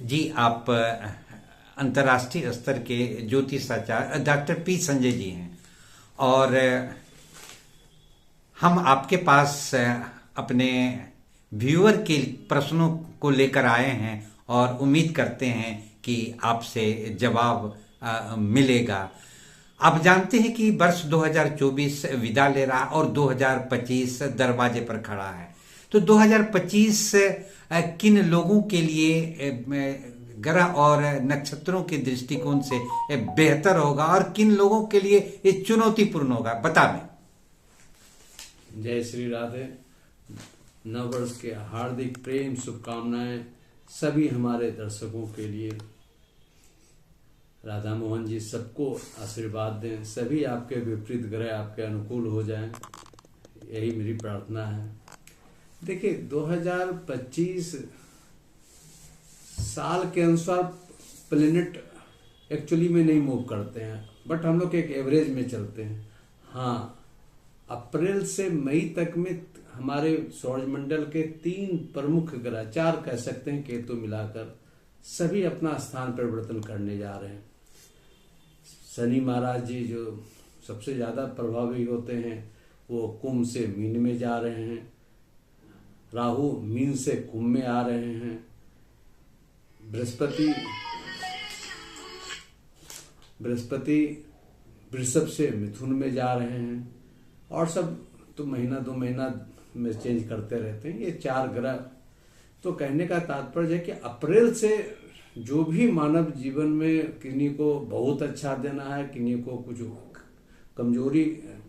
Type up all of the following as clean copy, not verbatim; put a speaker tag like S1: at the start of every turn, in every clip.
S1: जी, आप अंतर्राष्ट्रीय स्तर के ज्योतिषाचार्य डॉक्टर पी संजय जी हैं। और हम आपके पास अपने व्यूअर के प्रश्नों को लेकर आए हैं और उम्मीद करते हैं कि आपसे जवाब मिलेगा। आप जानते हैं कि वर्ष 2024 विदा ले रहा और 2025 दरवाजे पर खड़ा है। तो 2025 किन लोगों के लिए ग्रह और नक्षत्रों के दृष्टिकोण से बेहतर होगा और किन लोगों के लिए ये चुनौतीपूर्ण होगा, बता दें।
S2: जय श्री राधे। नववर्ष के हार्दिक प्रेम शुभकामनाएं सभी हमारे दर्शकों के लिए। राधा मोहन जी सबको आशीर्वाद दें, सभी आपके विपरीत ग्रह आपके अनुकूल हो जाएं, यही मेरी प्रार्थना है। देखिए 2025 साल के अनुसार प्लेनेट एक्चुअली में नहीं मूव करते हैं, बट हम लोग एक एवरेज में चलते हैं। हाँ, अप्रैल से मई तक में हमारे सौरमंडल के 3 प्रमुख ग्रह, 4 कह सकते हैं केतु मिलाकर, सभी अपना स्थान परिवर्तन करने जा रहे हैं। शनि महाराज जी जो सबसे ज्यादा प्रभावी होते हैं वो कुंभ से मीन में जा रहे हैं, राहु मीन से कुंभ में आ रहे हैं, बृहस्पति वृषभ से मिथुन में जा रहे हैं, और सब तो महीना 2 महीना में चेंज करते रहते हैं ये 4 ग्रह। तो कहने का तात्पर्य है कि अप्रैल से जो भी मानव जीवन में किन्हीं को बहुत अच्छा देना है, किन्हीं को कुछ कमजोरी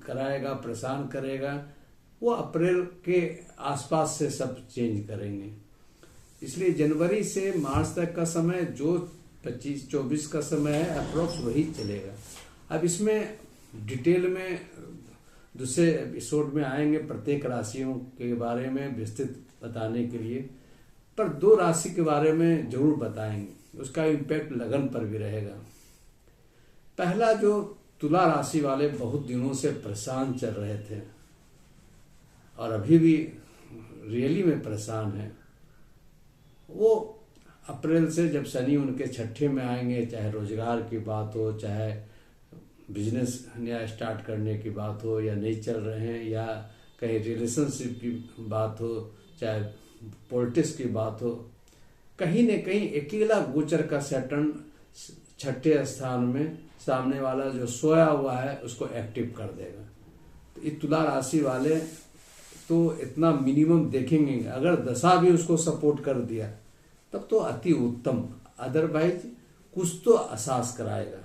S2: कराएगा, परेशान करेगा, वो अप्रैल के आसपास से सब चेंज करेंगे। इसलिए जनवरी से मार्च तक का समय जो 25-24 का समय है अप्रोक्स वही चलेगा। अब इसमें डिटेल में दूसरे एपिसोड में आएंगे प्रत्येक राशियों के बारे में विस्तृत बताने के लिए, पर 2 राशि के बारे में जरूर बताएंगे, उसका इम्पैक्ट लगन पर भी रहेगा। पहला जो तुला राशि वाले बहुत दिनों से परेशान चल रहे थे और अभी भी रियली में परेशान है, वो अप्रैल से जब शनि उनके छठे में आएंगे, चाहे रोजगार की बात हो, चाहे बिजनेस नया स्टार्ट करने की बात हो, या नहीं चल रहे हैं, या कहीं रिलेशनशिप की बात हो, चाहे पॉलिटिक्स की बात हो, कहीं न कहीं अकेला गोचर का सैटर्न छठे स्थान में सामने वाला जो सोया हुआ है उसको एक्टिव कर देगा। तो ये तुला राशि वाले तो इतना मिनिमम देखेंगे, अगर दशा भी उसको सपोर्ट कर दिया तब तो अति उत्तम, अदरवाइज कुछ तो एहसास कराएगा।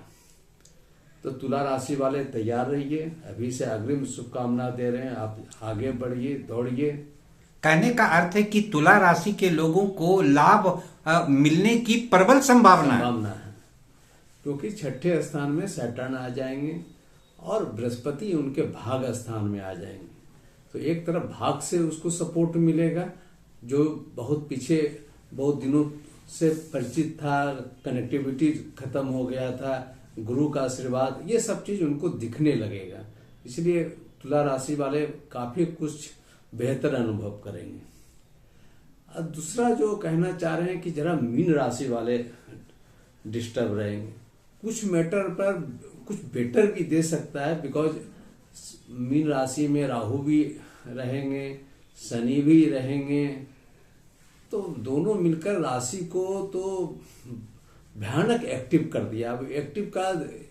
S2: तो तुला राशि वाले तैयार रहिए, अभी से अग्रिम शुभकामना दे रहे हैं, आप आगे बढ़िए, दौड़िए।
S1: कहने का अर्थ है कि तुला राशि के लोगों को लाभ मिलने की प्रबल संभावना है,
S2: क्योंकि छठे स्थान में सैटर्न आ जाएंगे और बृहस्पति उनके भाग स्थान में आ जाएंगे। तो एक तरफ भाग से उसको सपोर्ट मिलेगा, जो बहुत पीछे बहुत दिनों से परिचित था, कनेक्टिविटी खत्म हो गया था, गुरु का आशीर्वाद, ये सब चीज उनको दिखने लगेगा। इसलिए तुला राशि वाले काफी कुछ बेहतर अनुभव करेंगे। अब दूसरा जो कहना चाह रहे हैं कि जरा मीन राशि वाले डिस्टर्ब रहेंगे, कुछ मैटर पर कुछ बेटर भी दे सकता है, बिकॉज मीन राशि में राहु भी रहेंगे, शनि भी रहेंगे, तो दोनों मिलकर राशि को तो भयानक एक्टिव कर दिया। अब एक्टिव का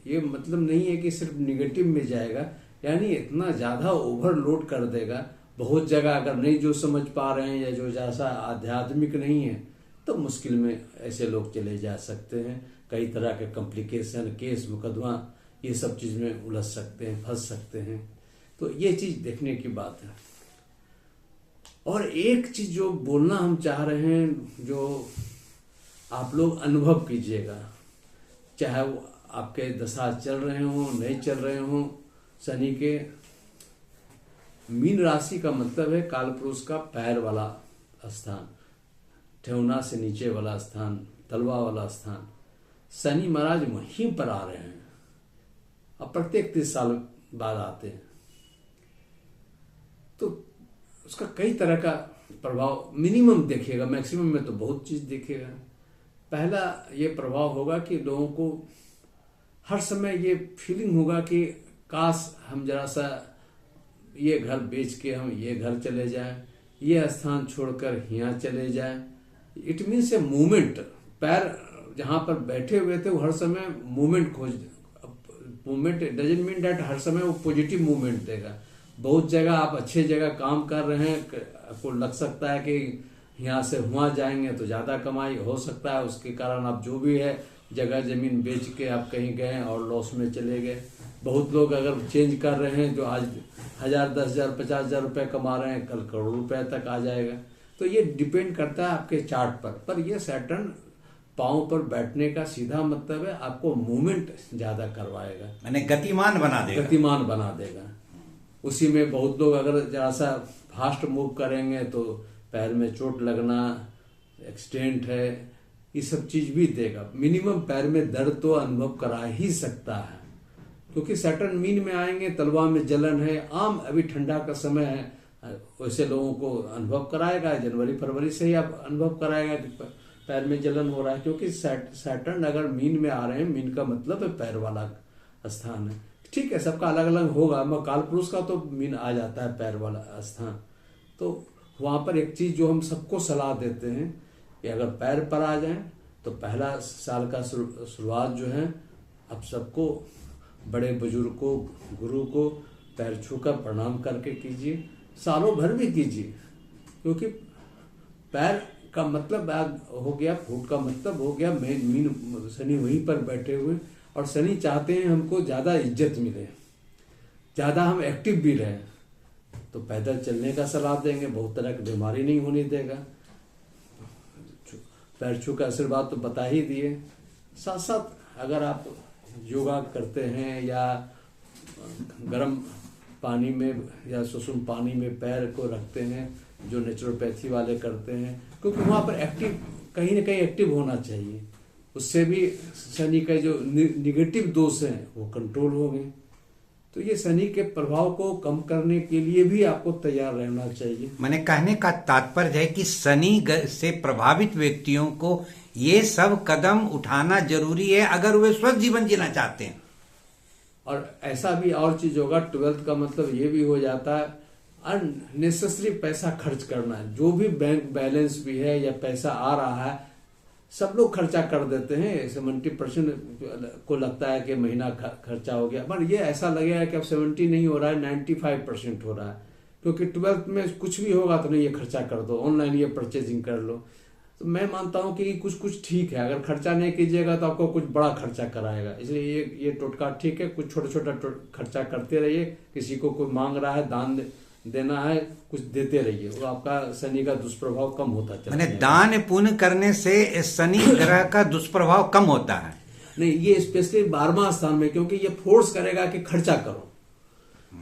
S2: ये मतलब नहीं है कि सिर्फ निगेटिव में जाएगा, यानी इतना ज्यादा ओवरलोड कर देगा। बहुत जगह अगर नहीं जो समझ पा रहे हैं या जो जैसा आध्यात्मिक नहीं है तो मुश्किल में ऐसे लोग चले जा सकते हैं। कई तरह के कॉम्प्लिकेशन, केस मुकदमा, ये सब चीज में उलझ सकते हैं, फंस सकते हैं। तो ये चीज देखने की बात है। और एक चीज जो बोलना हम चाह रहे हैं, जो आप लोग अनुभव कीजिएगा, चाहे वो आपके दशा चल रहे हो नहीं चल रहे हो शनि के। मीन राशि का मतलब है कालपुरुष का पैर वाला स्थान, ठेवना से नीचे वाला स्थान, तलवा वाला स्थान। शनि महाराज वहीं पर आ रहे हैं, अब प्रत्येक 30 साल बाद आते हैं, तो उसका कई तरह का प्रभाव मिनिमम देखिएगा, मैक्सिमम में तो बहुत चीज दिखेगा। पहला ये प्रभाव होगा कि लोगों को हर समय ये फीलिंग होगा कि काश हम जरा सा ये घर बेच के हम ये घर चले जाएं, ये स्थान छोड़कर यहाँ चले जाएं। It means a movement. पैर जहाँ पर बैठे हुए थे वो हर समय movement movement doesn't mean that हर समय वो पॉजिटिव मूवमेंट देगा। बहुत जगह आप अच्छे जगह काम कर रहे हैं, आपको लग सकता है कि यहाँ से वहाँ जाएंगे तो ज़्यादा कमाई हो सकता है, उसके कारण आप जो भी है जगह जमीन बेच के आप कहीं गए और लॉस में चले गए। बहुत लोग अगर चेंज कर रहे हैं जो आज 1000, 10,000, 50,000 रुपये कमा रहे हैं, कल करोड़ रुपए तक आ जाएगा। तो ये डिपेंड करता है आपके चार्ट पर ये सैटर्न पाँव पर बैठने का सीधा मतलब है आपको मूवमेंट ज्यादा करवाएगा,
S1: मैंने गतिमान बना देगा।
S2: उसी में बहुत लोग अगर जरा सा फास्ट मूव करेंगे तो पैर में चोट लगना, एक्सीडेंट है, ये सब चीज भी देगा। मिनिमम पैर में दर्द तो अनुभव करा ही सकता है, क्योंकि सैटर्न मीन में आएंगे, तलवा में जलन है, आम अभी ठंडा का समय है, वैसे लोगों को अनुभव कराएगा। जनवरी फरवरी से ही आप अनुभव कराएगा कि पैर में जलन हो रहा है, क्योंकि सैटर्न अगर मीन में आ रहे हैं, मीन का मतलब है पैर वाला स्थान है। ठीक है, सबका अलग अलग होगा, मगर काल पुरुष का तो मीन आ जाता है पैर वाला स्थान। तो वहां पर एक चीज जो हम सबको सलाह देते हैं कि अगर पैर पर आ जाए तो पहला साल का शुरुआत जो है अब सबको बड़े बुजुर्ग को, गुरु को पैर छूकर प्रणाम करके कीजिए, सालों भर भी कीजिए, क्योंकि पैर का मतलब हो गया, फूट का मतलब हो गया मीन शनि वहीं पर बैठे हुए, और शनि चाहते हैं हमको ज्यादा इज्जत मिले, ज्यादा हम एक्टिव भी रहे, तो पैदल चलने का सलाह देंगे, बहुत तरह की बीमारी नहीं होने देगा। पैर छू का आशीर्वाद तो बता ही दिए। साथ साथ अगर आप योगा करते हैं या गर्म पानी में या सुसुम पानी में पैर को रखते हैं, जो नेचुरोपैथी वाले करते हैं, क्योंकि वहाँ पर एक्टिव कहीं ना कहीं एक्टिव होना चाहिए, उससे भी शनि का जो निगेटिव दोष हैं वो कंट्रोल हो गए। तो ये शनि के प्रभाव को कम करने के लिए भी आपको तैयार रहना चाहिए।
S1: मैंने कहने का तात्पर्य है कि शनि से प्रभावित व्यक्तियों को ये सब कदम उठाना जरूरी है अगर वे स्वस्थ जीवन जीना चाहते हैं।
S2: और ऐसा भी और चीज होगा, 12th का मतलब ये भी हो जाता है अननेसेसरी पैसा खर्च करना। जो भी बैंक बैलेंस भी है या पैसा आ रहा है, सब लोग खर्चा कर देते हैं। 70% को लगता है कि महीना खर्चा हो गया, पर ये ऐसा लगेगा कि अब 70 नहीं हो रहा है, 95% हो रहा है, क्योंकि 12th में कुछ भी होगा तो नहीं ये खर्चा कर दो, ऑनलाइन ये परचेजिंग कर लो। तो मैं मानता हूं कि कुछ ठीक है, अगर खर्चा नहीं कीजिएगा तो आपको कुछ बड़ा खर्चा कराएगा। इसलिए ये टोटका ठीक है, कुछ छोटा छोटा खर्चा करते रहिए। किसी को कोई मांग रहा है, दान देना है, कुछ देते रहिए, वो आपका शनि का दुष्प्रभाव कम होता चला
S1: मैंने दान पुण्य करने से शनि ग्रह का दुष्प्रभाव कम होता है।
S2: नहीं, ये स्पेशली 12वां स्थान में, क्योंकि ये फोर्स करेगा कि खर्चा करो।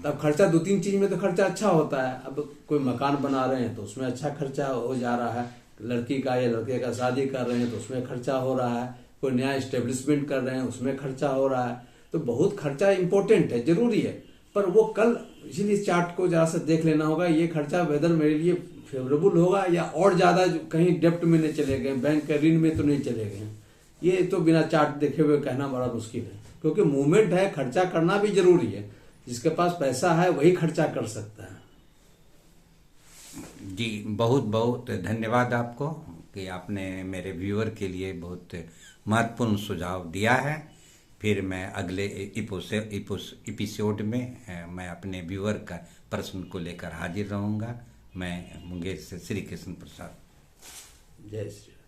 S2: तब खर्चा 2-3 चीज में तो खर्चा अच्छा होता है। अब कोई मकान बना रहे हैं तो उसमें अच्छा खर्चा हो जा रहा है, लड़की का या लड़के का शादी कर रहे हैं तो उसमें खर्चा हो रहा है, कोई नया एस्टेब्लिशमेंट कर रहे हैं उसमें खर्चा हो रहा है। तो बहुत खर्चा इंपॉर्टेंट है, जरूरी है, पर वो कल इसीलिए चार्ट को जरा सा देख लेना होगा, ये खर्चा वेदर मेरे लिए फेवरेबल होगा या और ज्यादा कहीं डेप्ट में नहीं चले गए, बैंक के ऋण में तो नहीं चले गए। ये तो बिना चार्ट देखे हुए कहना बड़ा मुश्किल है, क्योंकि मूवमेंट है, खर्चा करना भी जरूरी है। जिसके पास पैसा है वही खर्चा कर सकता है।
S1: जी, बहुत बहुत धन्यवाद आपको कि आपने मेरे व्यूअर के लिए बहुत महत्वपूर्ण सुझाव दिया है। फिर मैं अगले एपिसोड में मैं अपने व्यूअर का प्रश्न को लेकर हाजिर रहूँगा। मैं मुंगेर से श्री कृष्ण प्रसाद।
S2: जय श्री